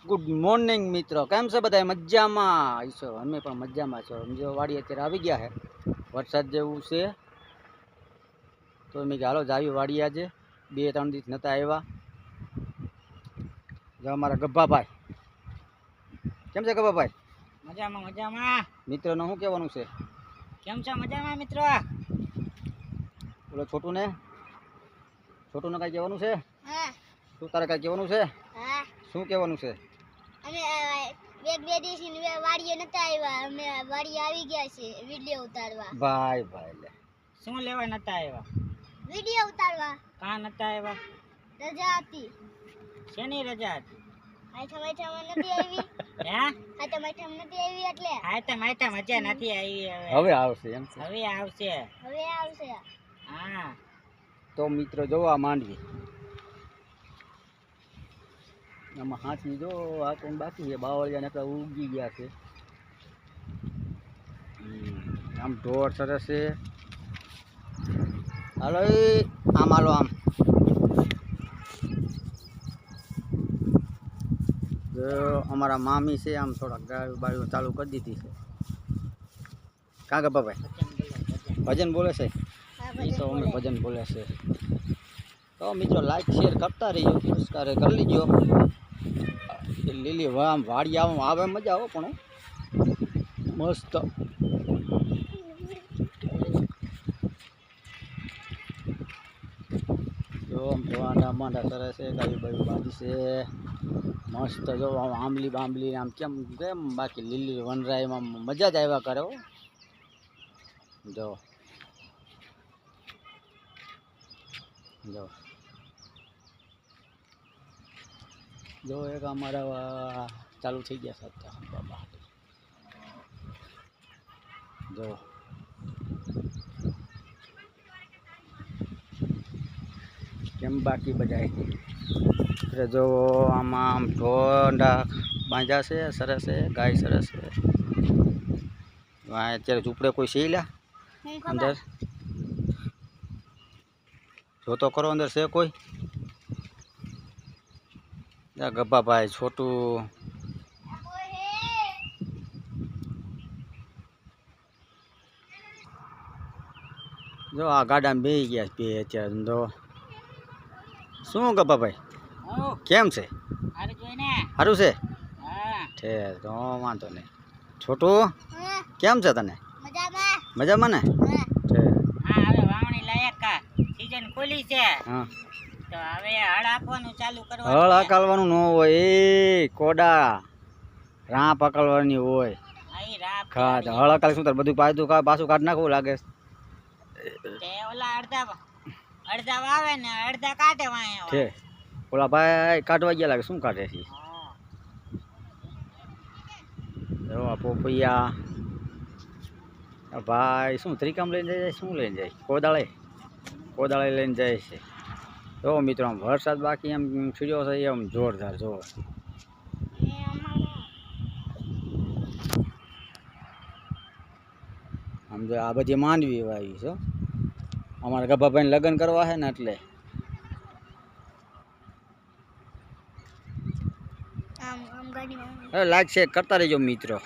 Good morning મિત્રો, કેમ છે બધા? મજામાં છો? અમે પણ મજામાં છો. સમજો વાડી અત્યારે આવી ગયા છે, વરસાદ જેવું છે તો મેં કે હાલો જાવી વાડી. આજે 2-3 દિવસ નતા આવ્યા. જો અમારા ગબ્બાભાઈ, કેમ છે ગબ્બાભાઈ? મજામાં મજામાં. મિત્રોને શું કહેવાનું છે? કેમ છો? મજામાં મિત્રો. બોલો છોટુને કાંઈ કહેવાનું છે? હા. શું તારે કાંઈ કહેવાનું છે? હા. શું કહેવાનું છે? અમે બે દિવસની વાડીએ નતા આવ્યા, અમે વાડીએ આવી ગયા છે વિડિયો ઉતારવા. ભાઈ લે શું લેવા નતા આવ્યા? વિડિયો ઉતારવા. કાં નતા આવ્યા? રજા હતી. શેની રજા હતી? આઠમ નથી આવી. હે? આઠમ નથી આવી એટલે. આઠમ હજે નથી આવી. હવે આવશે એમ છે. હવે આવશે. હા. તો મિત્રો જોવા માંડવી. આમાં હાથી જો આ કોણ બાકી છે, બાવળિયા નકરા ઉગી ગયા છે. આમ ઢોર સરસ છે. હાલો આમ હાલો આમ. જો અમારા મામી છે, આમ થોડાક ગાડી બાળીઓ ચાલુ કરી દીધી છે. કાં ગબ્બાભાઈ ભજન બોલે છે? એ તો અમે ભજન બોલે છે. તો મિત્રો લાઈક શેર કરતા રહીજો, સબસ્ક્રાઈબ કરી લીજો. લીલી વાડી આવે મજા આવો પણ મસ્ત. જો માંડા સરસ છે, ગાયું બાયું બાંધી છે મસ્ત. જો આંબલી બાંબલી આમ કેમ બાકી લીલી વનરાયમાં મજા જ આવ્યા કરે. જો એક અમારા ચાલુ થઈ ગયા છે બાબા. જો કેમ બાકી બધા જો આમાં આમ ઢોંડા બાંધ્યા છે, સરસ છે, ગાય સરસ છે. અત્યારે ઝૂંપડે કોઈ છે લ્યા અંદર? જોતો કરો અંદર છે કોઈ? ગબ્બાભાઈ છોટું જો આ ગાડામાં બેસી ગયા બે અત્યારે. તો શું ગબ્બાભાઈ કેમ છે? સારું છે? ઠેર તો વાંધો નહીં. છોટું કેમ છે તને? મજામાં ને? હળ હકાલવાનું ન હોય, એ કોડા રાહ પકડવાની હોય. હળ હકાલ શું તાર બધું પાછું કાઢ નાખવું લાગે? અડધા વાવે ને અડધા કાઢે. ઓલા ભાઈ કાઢવા ગયા લાગે. શું કાઢે છે? પોપૈયા ભાઈ શું ત્રિકામ લઈને જાય? શું લઈને જાય? કોદાળે લઈને જાય છે. જો મિત્રો આમ વરસાદ બાકી એમ છીડ્યો છે એમ જોરદાર. જો આમ જો આ બધી માંડવી આવી છે. અમારા ગબ્બાભાઈને લગ્ન કરવા છે ને એટલે. લાઈક શેર કરતા રહેજો મિત્રો.